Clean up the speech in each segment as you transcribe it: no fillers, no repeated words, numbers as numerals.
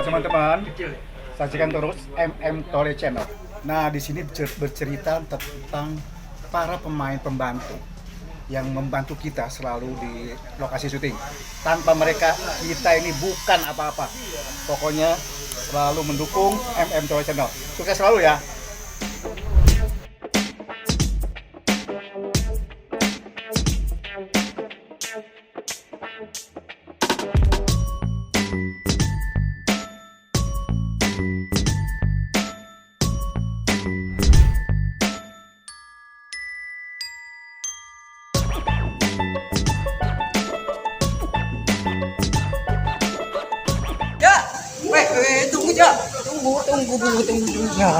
teman-teman, saksikan terus MM Tole Channel. Nah, di sini bercerita tentang para pemain pembantu yang membantu kita selalu di lokasi syuting. Tanpa mereka, kita ini bukan apa-apa. Pokoknya selalu mendukung MM Tole Channel. Sukses selalu ya. Tunggu Jo, tunggu dulu. Ya,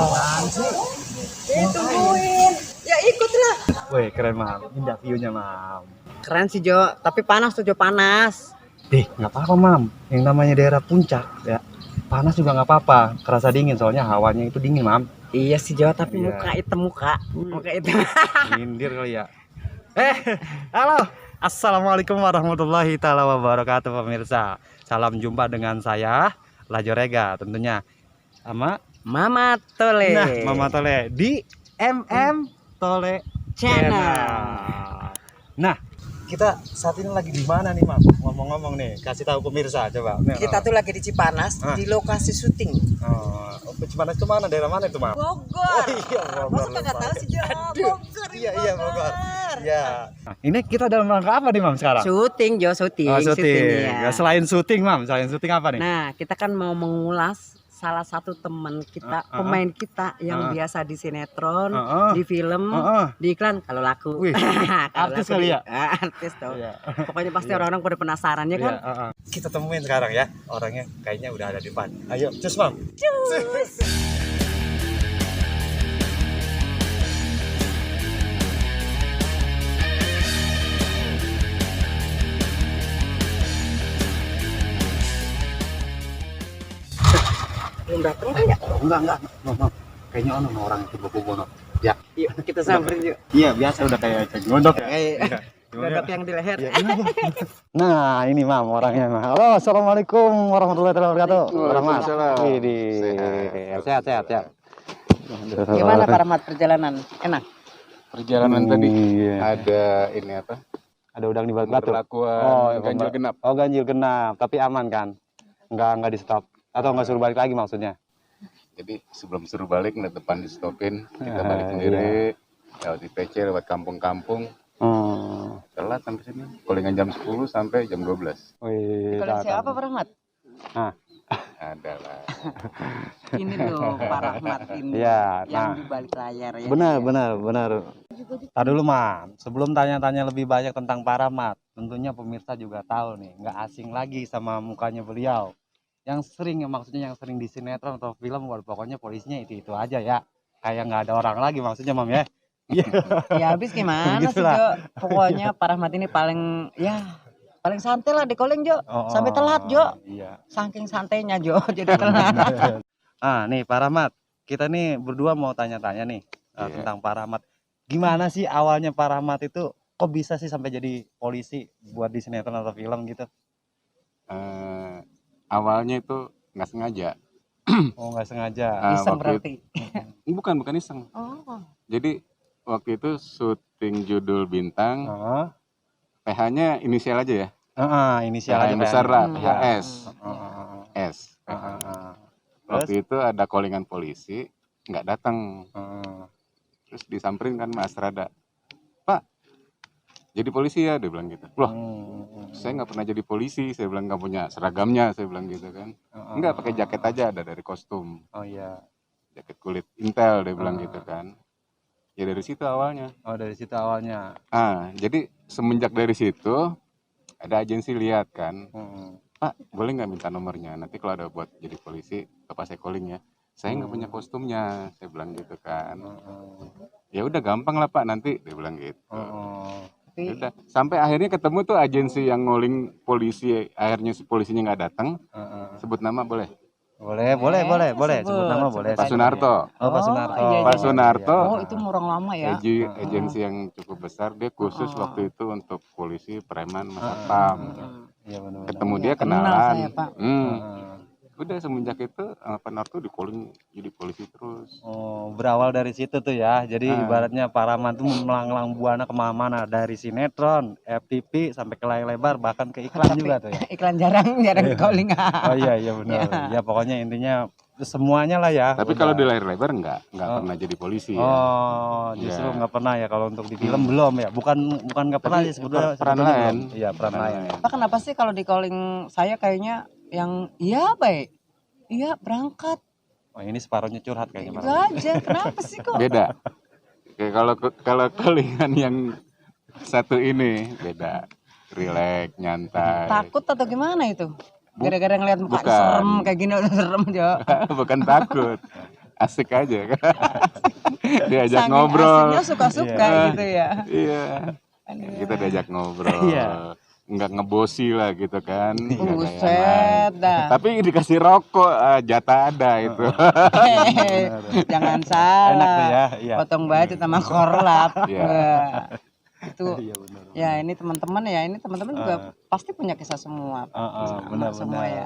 tungguin. Ya ikutlah. Wih, keren mam. Indah view-nya mam. Keren sih Jo, tapi panas tuh Jo, panas. Nggak apa-apa mam. Yang namanya daerah puncak ya. Panas juga nggak apa-apa. Kerasa dingin soalnya hawanya itu dingin mam. Iya sih Jo, tapi Iya. muka hitam muka hitam. Nyindir kali ya. Halo. Assalamualaikum warahmatullahi taala wabarakatuh pemirsa. Salam jumpa dengan saya Lajo Rega tentunya sama Mama Tole. Nah, Mama Tole di MM Tole Channel. Nah, kita saat ini lagi di mana nih, Mam? Ngomong-ngomong nih, kasih tahu pemirsa coba. Kita tuh lagi di Cipanas di lokasi syuting. Oh, Cipanas itu mana? Daerah mana itu, Mam? Bogor. Iya, Bogor. Masa kagak tahu sih Jo? Bogor. Iya, Bogor. Ya. Nah, ini kita dalam rangka apa nih, Mam, sekarang? Syuting Jo, syuting. Oh, syuting. Ya. Ya, selain syuting, Mam, selain syuting apa nih? Nah, kita kan mau mengulas salah satu teman kita, pemain kita yang biasa di sinetron, di film, di iklan kalau laku. Wih, Kalau artis laku kali di- ya? Artis tuh. Iya. Pokoknya pasti orang-orang pada penasaran ya kan? Kita temuin sekarang ya. Orangnya kayaknya udah ada di depan. Ayo, cus, Mam. Cus. Belum datang kan ya? Enggak. Mam. Kayaknya orang itu bobo-bobo. Ya. Yuk kita samperin yuk. Iya, biasa udah kayak cek gondok ya. Gadap yang di leher. Nah, ini Mam orangnya. Mam. Halo, assalamualaikum warahmatullahi wabarakatuh. Waalaikumsalam. Widih. Sehat. Gimana Pak Rahmat perjalanan? Enak? Perjalanan tadi Iya. ada ini apa? Ada udang di balik batu. Perlakuan ganjil genap. Oh, ganjil genap, tapi aman kan? Enggak di stop atau enggak suruh balik lagi maksudnya? Jadi sebelum suruh balik di depan di stopin, kita balik iya. sendiri. Lewat IPC, lewat kampung-kampung. Telat sampai sini. Callingan jam 10 sampai jam 12. Wih, Kalau siapa Pak Rahmat? Adalah. Ini loh Pak Rahmat ini Iya, yang nah. di balik layar ya. Benar. Tadi dulu, Mam. Sebelum tanya-tanya lebih banyak tentang Pak Rahmat, tentunya pemirsa juga tahu nih, nggak asing lagi sama mukanya beliau. Yang sering, maksudnya yang sering di sinetron atau film, pokoknya polisinya itu aja ya. Kayak nggak ada orang lagi maksudnya, Mam ya. Iya. Ya habis gimana sih Begitulah. Jo? Pokoknya Pak Rahmat ini paling santai lah di calling Jo. Sampai telat Jo. Iya. Saking santainya Jo jadi telat. Nih Pak Rahmat, kita nih berdua mau tanya-tanya nih Iya. tentang Pak Rahmat. Gimana sih awalnya Pak Rahmat itu kok bisa sih sampai jadi polisi buat di sinetron atau film gitu? Awalnya itu nggak sengaja. Oh, nggak sengaja. Iseng waktu berarti. Bukan iseng. Oh. Jadi waktu itu syuting judul Bintang, Heeh. PH-nya inisial aja ya. Inisial PH aja yang besar lah, Hmm. PHS. Heeh. S. Waktu itu ada callingan polisi, nggak datang. Terus disamperin kan Mas Rada, Pak, jadi polisi ya, dia bilang gitu. Loh, saya nggak pernah jadi polisi, saya bilang nggak punya seragamnya, saya bilang gitu kan. Nggak, pakai jaket aja, ada dari kostum, Oh iya. jaket kulit Intel, dia bilang gitu kan. Ya dari situ awalnya. Oh, dari situ awalnya. Jadi semenjak dari situ ada agensi lihat kan, Hmm. Pak, boleh nggak minta nomornya? Nanti kalau ada buat jadi polisi, Bapak saya calling ya. Saya nggak punya kostumnya, saya bilang gitu kan. Ya udah gampang lah Pak, nanti dia bilang gitu. Ya udah, sampai akhirnya ketemu tuh agensi yang ngoling polisi, akhirnya si polisinya nggak datang. Sebut nama boleh? Boleh. Sebut nama boleh. Pak Sunarto. Oh, Pak Sunarto. iya, Pak Sunarto. Oh, itu orang lama ya. Agensi yang cukup besar, dia khusus waktu itu untuk polisi, preman, satpam. Iya benar. Ketemu dia Kenal kenalan. saya, Pak. Udah semenjak itu Penar tuh di calling jadi polisi terus. Oh, berawal dari situ tuh ya. Jadi ibaratnya Pak Rahman tuh melanglang buana kemana-mana, dari sinetron, FTV sampai ke layar lebar, bahkan ke iklan juga tuh ya. Iklan jarang calling. Oh iya benar. Ya pokoknya intinya semuanya lah ya. Tapi kalau di layar lebar nggak pernah jadi polisi ya. Oh, justru nggak pernah ya kalau untuk di film belum ya. Bukan nggak pernah sih sebetulnya. Peran lain. Iya, peran lain. Pak, kenapa sih kalau di calling saya kayaknya yang iya baik, iya berangkat, Oh, ini separuhnya curhat kayaknya itu Pak. aja. Kenapa sih kok? Beda. Kayak kalau callingan yang satu ini beda. Rileks, nyantai. Takut atau gimana itu? Gara-gara ngeliat muka bukan. serem kayak gini udah serem Jo. Bukan takut. Asik aja kan. Diajak Saking ngobrol. asiknya suka-suka gitu ya. Iya. Kita diajak ngobrol. Iya. Nggak ngebosi lah gitu kan. Nggak kayak yang Buset lain. dah. Tapi dikasih rokok, jatah ada itu. Jangan salah. Enak tuh ya. Iya. Potong baju sama korlap. Iya. Wah, itu Iya benar. ya ini teman-teman juga pasti punya kisah semua. Sama Benar semua ya.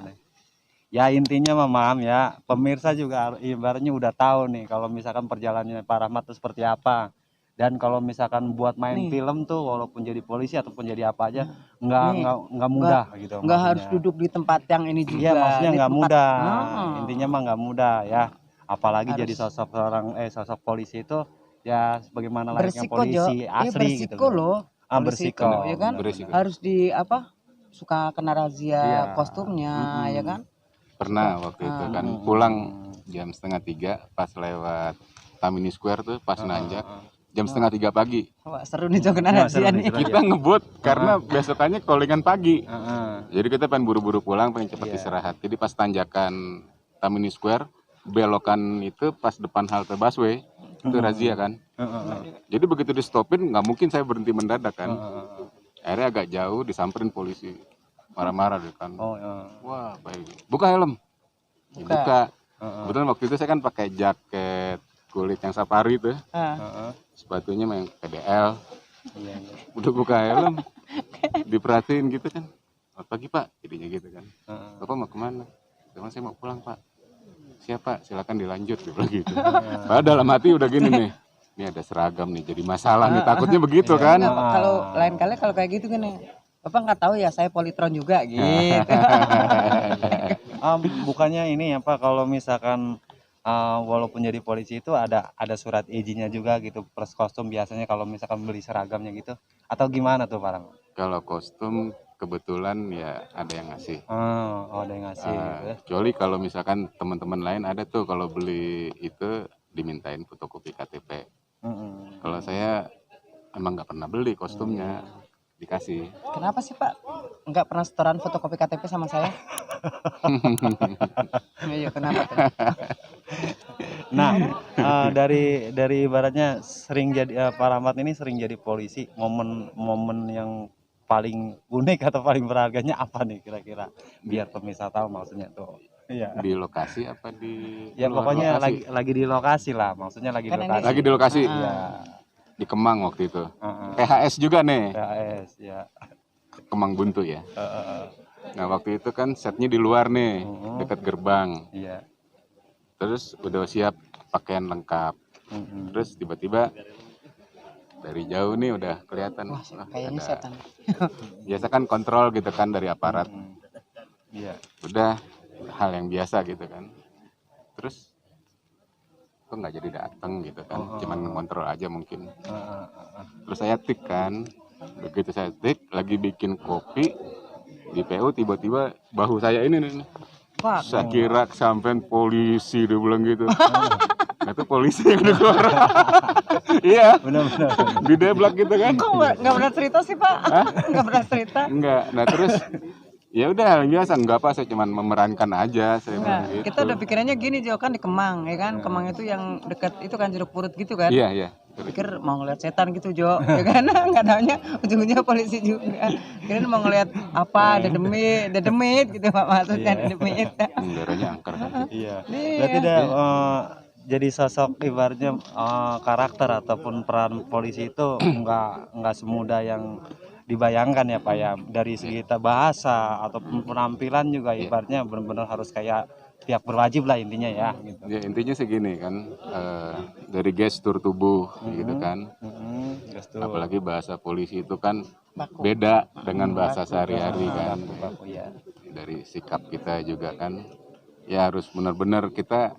Ya intinya Mam ya, pemirsa juga ibaratnya udah tahu nih kalau misalkan perjalanannya Pak Rahmat itu seperti apa. Dan kalau misalkan buat main Nih. film tuh walaupun jadi polisi ataupun jadi apa aja nggak Nih. mudah gitu. Nggak harus maksudnya. duduk di tempat yang ini juga. Iya maksudnya Ini nggak tempat- mudah. Intinya mah nggak mudah ya. Apalagi Harus. jadi sosok polisi itu ya sebagaimana layaknya bersiko Jo. polisi Iya, asli gitu. bersiko loh. Bersiko. Ya kan? Berisiko. Harus di apa? Suka kena razia Iya. kostumnya, ya kan? Pernah waktu itu kan pulang jam 2:30 pas lewat Tamini Square tuh pas nanjak jam 2:30 pagi. Wah, seru nih Jo kena Wah, seru razia nih, nih. seru. Kita ngebut karena besokannya callingan pagi. Heeh. Jadi kita pengen buru-buru pulang, pengen cepat Iya. istirahat. Jadi pas tanjakan Tamini Square, belokan itu pas depan halte busway, itu razia kan. Jadi begitu di stopin, nggak mungkin saya berhenti mendadak kan. Akhirnya agak jauh disamperin polisi, marah-marah deh kan. Oh, iya. Wah, baik. Buka helm. Dibuka. Kebetulan waktu itu saya kan pakai jaket kulit yang safari tuh, Ah, sepatunya yang PDL. Iya. Udah buka helm, diperhatiin gitu kan. Selamat pagi Pak, jadinya gitu kan. Bapak mau kemana? Teman saya mau pulang Pak. Siapa? Silakan dilanjut, dia bilang gitu. Padahal dalam hati udah gini nih. Ini ada seragam nih, jadi masalah nih. Takutnya begitu kan. Enggak, Pak. Kalau lain kali kalau kayak gitu gini, Bapak nggak tahu ya saya politron juga gitu. Bukannya ini ya Pak, kalau misalkan walaupun jadi polisi itu ada surat izinnya juga gitu, plus kostum biasanya kalau misalkan beli seragamnya gitu, atau gimana tuh Pak Rahmat? Kalau kostum kebetulan ya ada yang ngasih. Oh, ada yang ngasih gitu ya. Kecuali kalau misalkan teman-teman lain ada tuh kalau beli itu dimintain fotokopi KTP. Kalau saya emang nggak pernah beli kostumnya, dikasih. Kenapa sih Pak? Nggak pernah setoran fotokopi KTP sama saya? Iya, kenapa tuh? Nah, dari ibaratnya sering jadi Pak Rahmat ini sering jadi polisi, momen yang paling unik atau paling berharganya apa nih kira-kira? Biar pemirsa tahu maksudnya tuh. Iya. Di lokasi apa di Ya luar pokoknya lokasi? lagi di lokasi lah, maksudnya lagi di Kan ini- lokasi. Lagi di lokasi. Iya. Di Kemang waktu itu. Heeh. PHS juga nih, PHS ya. Kemang Buntu ya. Nah waktu itu kan setnya di luar nih, dekat gerbang. Iya. Terus udah siap pakaian lengkap. Terus tiba-tiba dari jauh nih udah kelihatan. Wah, wah, kayaknya ada- setan. Biasa kan kontrol gitu kan dari aparat. Iya. Udah hal yang biasa gitu kan. Terus kok nggak jadi datang gitu kan, cuman ngontrol aja mungkin. Terus saya tik kan, begitu saya tik lagi bikin kopi di PU, tiba-tiba bahu saya ini nih. Wah, Saya kira sampean polisi, dia bilang gitu. Nah, itu polisi yang udah keluar. Iya, Benar-benar. di deblak gitu kan. kok nggak pernah cerita sih Pak? Nggak pernah cerita. Enggak. Nah terus ya udah hal biasa, enggak apa, saya cuman memerankan aja, saya Nggak, bilang gitu. kita udah pikirannya gini Jo, kan di Kemang ya kan, Kemang itu yang dekat itu kan Jeruk Purut gitu kan. Iya, iya. Pikir mau ngeliat setan gitu Jo, ya kan? Nggak taunya ujung-ujungnya polisi juga. Kirain mau ngeliat apa, dedemit gitu Pak, maksudnya dedemit. Darahnya angker kan. Iya. Iya. Berarti jadi sosok ibaratnya karakter ataupun peran polisi itu nggak semudah yang dibayangkan ya Pak ya, dari segi bahasa ataupun penampilan juga ibaratnya benar-benar harus kayak pihak berwajib lah intinya ya gitu. Ya intinya sih gini kan, dari gestur tubuh gitu kan, Gestur. apalagi bahasa polisi itu kan beda dengan bahasa sehari-hari kan, Baku ya. dari sikap kita juga kan, ya harus benar-benar kita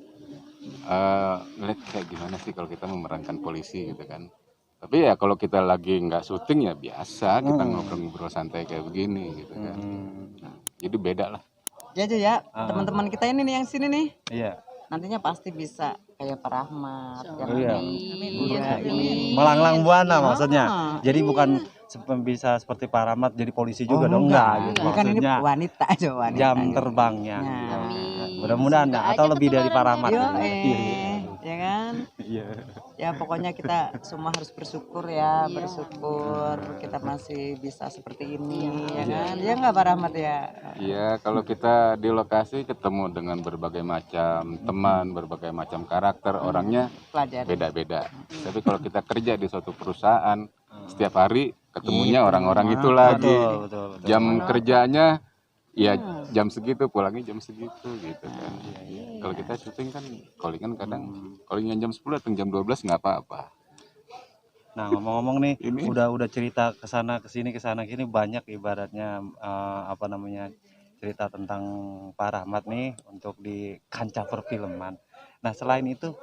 ngeliat kayak gimana sih kalau kita memerankan polisi gitu kan. Tapi ya kalau kita lagi nggak syuting ya biasa kita ngobrol-ngobrol santai kayak begini gitu kan. Nah, jadi beda lah. Ya Jo ya, teman-teman kita ini nih yang sini nih. Iya. Nantinya pasti bisa kayak Pak Rahmat yang Iya. ini. Melanglang buana maksudnya. Ah, Jadi bukan bisa seperti Pak Rahmat jadi polisi juga dong enggak gitu. Ini kan ini Maksudnya wanita aja wanita. jam terbangnya. Nah. Mudah-mudahan ya, atau lebih dari Pak Rahmat. Yo, Iya. ya kan? Iya. Ya pokoknya kita semua harus bersyukur ya, bersyukur kita masih bisa seperti ini, ya kan? Ya nggak Pak Rahmat ya? Iya, kalau kita di lokasi ketemu dengan berbagai macam teman, berbagai macam karakter, orangnya Pelajari. beda-beda. Tapi kalau kita kerja di suatu perusahaan, setiap hari ketemunya orang-orang itu lagi. Betul. Jam kerjanya ya jam segitu, pulangnya jam segitu gitu kan. Kalau kita syuting kan callingan kadang callingan jam 10 datang jam 12 nggak apa-apa. Nah, ngomong-ngomong nih, Ini- udah cerita ke sana ke sini banyak ibaratnya apa namanya? Cerita tentang Pak Rahmat nih untuk di kancah perfilman. Nah, selain itu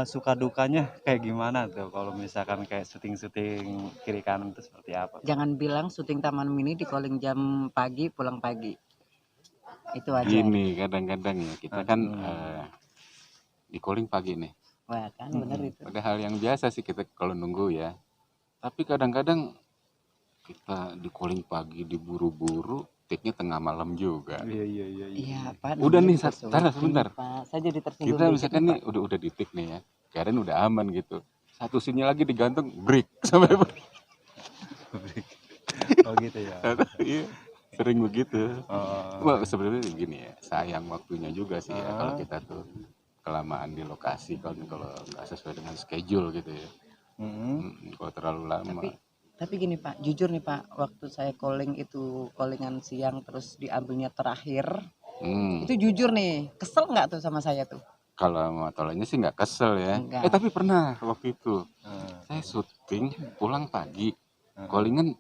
suka dukanya kayak gimana tuh kalau misalkan kayak syuting-syuting kiri kanan itu seperti apa? Jangan bilang syuting Taman Mini di calling jam pagi, pulang pagi. Itu aja. Gini kadang-kadang ya kita kan di calling pagi nih. Wah kan bener itu. Ada hal yang biasa sih kita kalau nunggu ya. Tapi kadang-kadang kita di calling pagi diburu-buru, take-nya tengah malam juga. Iya. Iya Pak. Udah namanya nih, juga sebentar, syuting, sebentar. Pak. Saya jadi tersinggung. Kita dikit misalkan nih, nih udah di take nih ya. Keadaan udah aman gitu. Satu scene lagi digantung break sampai Oh gitu ya. iya, sering begitu. Oh. Wah, sebenarnya gini ya, sayang waktunya juga sih ya kalau kita tuh kelamaan di lokasi kalau nggak sesuai dengan schedule gitu ya. Kalau terlalu lama. Tapi gini Pak, jujur nih Pak, waktu saya calling itu callingan siang terus diambilnya terakhir, itu jujur nih, kesel nggak tuh sama saya tuh? Kalau sama tolanya sih nggak kesel ya. Enggak. Tapi pernah waktu itu saya syuting pulang pagi, callingan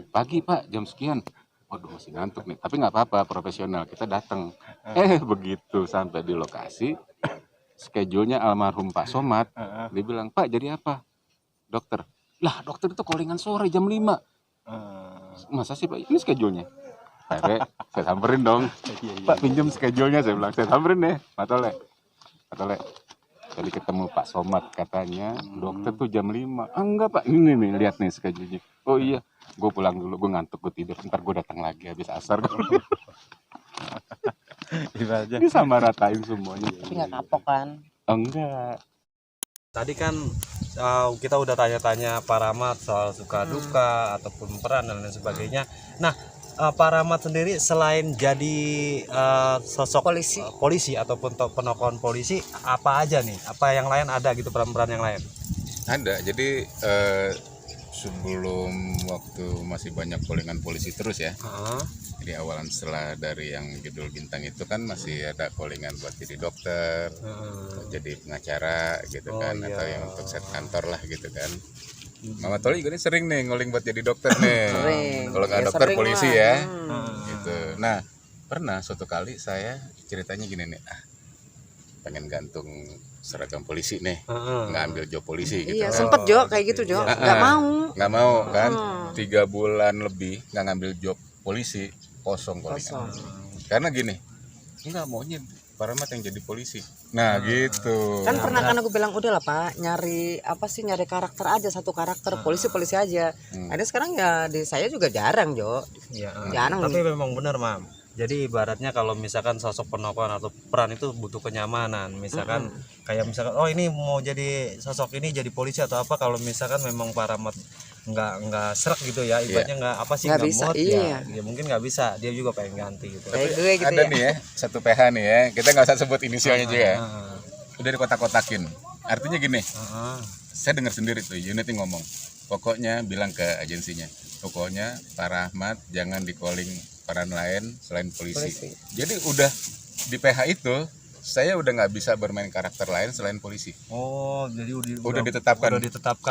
pagi Pak jam sekian. Waduh masih ngantuk nih, tapi nggak apa-apa profesional kita datang. Begitu sampai di lokasi, schedule-nya almarhum Pak Somad, dia bilang Pak jadi apa? Dokter. Lah dokter itu callingan sore jam 5. Masa sih Pak? Ini schedule-nya. Akhirnya saya samperin dong. Pak pinjam schedule-nya, saya bilang. Saya samperin deh, Matole. Tadi ketemu Pak Somad katanya, dokter tuh jam 5. Enggak Pak, ini nih lihat nih schedule-nya. Oh iya, gue pulang dulu, gue ngantuk, gue tidur. Ntar gue datang lagi habis asar. Ibaratnya. Ini sama ratain semuanya. Tapi nggak kapok kan? Enggak. Tadi kan kita udah tanya-tanya Pak Rahmat soal suka duka ataupun peran dan lain sebagainya. Nah, Pak Rahmat sendiri selain jadi sosok polisi ataupun penokohan polisi, apa aja nih? Apa yang lain ada gitu peran-peran yang lain? Ada, jadi sebelum waktu masih banyak callingan polisi terus ya. Jadi awalan setelah dari yang judul bintang itu kan masih ada callingan buat jadi dokter, jadi pengacara gitu kan, atau yang untuk set kantor lah gitu kan. Mama Toli juga nih sering nih ngoling buat jadi dokter nih. Kalau nggak dokter polisi ya. Gitu. Nah pernah suatu kali saya ceritanya gini nih, pengen gantung seragam polisi nih, nggak ambil job polisi gitu. Iya, kan. sempet Jo kayak gitu Jo, nggak mau kan, 3 bulan lebih nggak ngambil job polisi, kosong callingan. Karena gini, nggak maunya Pak Rahmat yang jadi polisi. Nah gitu. kan pernah kan aku bilang udah lah Pak, nyari apa sih, nyari karakter aja, satu karakter polisi aja. Ada sekarang ya di saya juga jarang Jo. Jarang. Tapi memang benar Mam. Jadi ibaratnya kalau misalkan sosok penokohan atau peran itu butuh kenyamanan. Misalkan kayak misalkan oh ini mau jadi sosok ini jadi polisi atau apa, kalau misalkan memang Pak Rahmat nggak serak gitu ya, ibaratnya nggak apa sih, nggak bisa, mood iya. ya mungkin nggak bisa, dia juga pengen ganti gitu. Kayak gue gitu Ada ya. nih ya, satu PH nih ya, kita nggak usah sebut inisialnya juga ya. Udah dikotak-kotakin. Artinya gini, saya dengar sendiri tuh unit yang ngomong, pokoknya bilang ke agensinya, pokoknya Pak Rahmat jangan di calling peran lain selain polisi. Jadi udah di PH itu saya udah nggak bisa bermain karakter lain selain polisi. Oh, jadi Udah ditetapkan.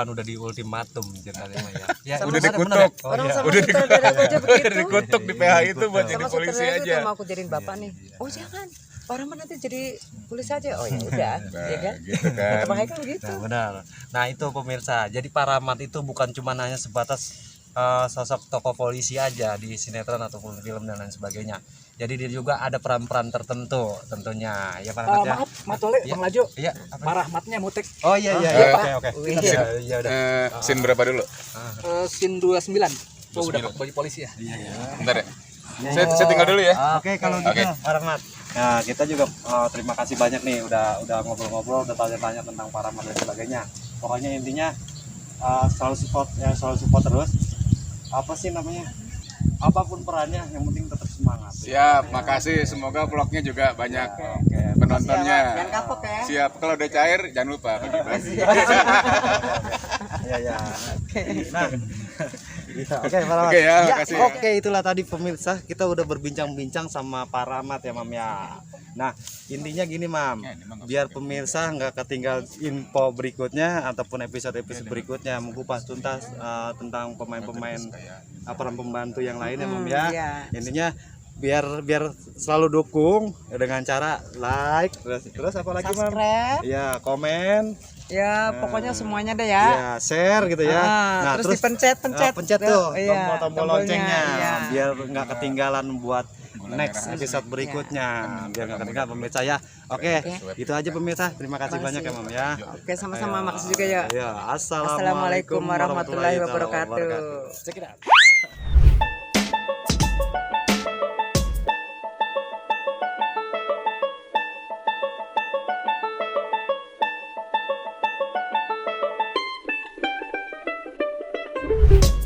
udah di ultimatum ceritanya ya. Ya, Udah benar, dikutuk. benar ya? Oh, Orang iya. sama Udah sutradara aku aja begitu. Udah dikutuk di PH itu buat jadi Sama polisi sutradara itu aja. mau aku jadiin bapak nih. Oh jangan, Pak Rahmat nanti jadi polisi aja. Oh ya udah, Nah, ya kan? gitu kan. Sama Haikal begitu. Nah, benar. Nah, itu pemirsa. Jadi Pak Rahmat itu bukan cuma hanya sebatas sosok tokoh polisi aja di sinetron ataupun film dan lain sebagainya. Jadi dia juga ada peran-peran tertentu tentunya. Ya Pak Rahmat ya. Maaf, Matole, Iya. Bang Lajo. Iya, apa? Pak Rahmatnya mutek. Oh iya iya Oh, iya. iya, Oke oke. Wih. Iya iya udah. Scene berapa dulu? Sin 29. Oh udah baju polisi ya. Bentar ya. Saya tinggal dulu ya. Oke kalau gitu Oke. Pak Rahmat. Nah kita juga terima kasih banyak nih udah ngobrol-ngobrol, udah tanya-tanya tentang Pak Rahmat dan sebagainya. Pokoknya intinya selalu support terus. Apa sih namanya? Apapun perannya, yang penting tetap semangat. Siap, makasih. Semoga vlognya juga banyak penontonnya. Jangan kapok ya. Siap. Kalau udah cair jangan lupa bagi-bagi. Iya ya. Nah, gitu. Oke Pak Rahmat. Oke ya, makasih ya. Oke itulah tadi pemirsa kita udah berbincang-bincang sama Pak Rahmat ya Mam ya. Nah intinya gini Mam, biar pemirsa nggak ketinggal info berikutnya ataupun episode-episode berikutnya mengupas tuntas tentang pemain-pemain peran pembantu yang lain ya Mam ya. Iya. Intinya biar selalu dukung dengan cara like terus apa lagi Mam? Subscribe. Ya komen. Ya pokoknya semuanya deh ya. Ya, share gitu ya. Ah, terus dipencet-pencet. pencet tuh Iya, tombol tombolnya, loncengnya iya. biar nggak ketinggalan buat next episode berikutnya. Biar nggak ketinggalan pemirsa ya. Oke, itu aja pemirsa. Terima kasih banyak ya Mam ya. Oke sama-sama, makasih juga ya. Ya, Assalamualaikum warahmatullahi wabarakatuh. Check it out.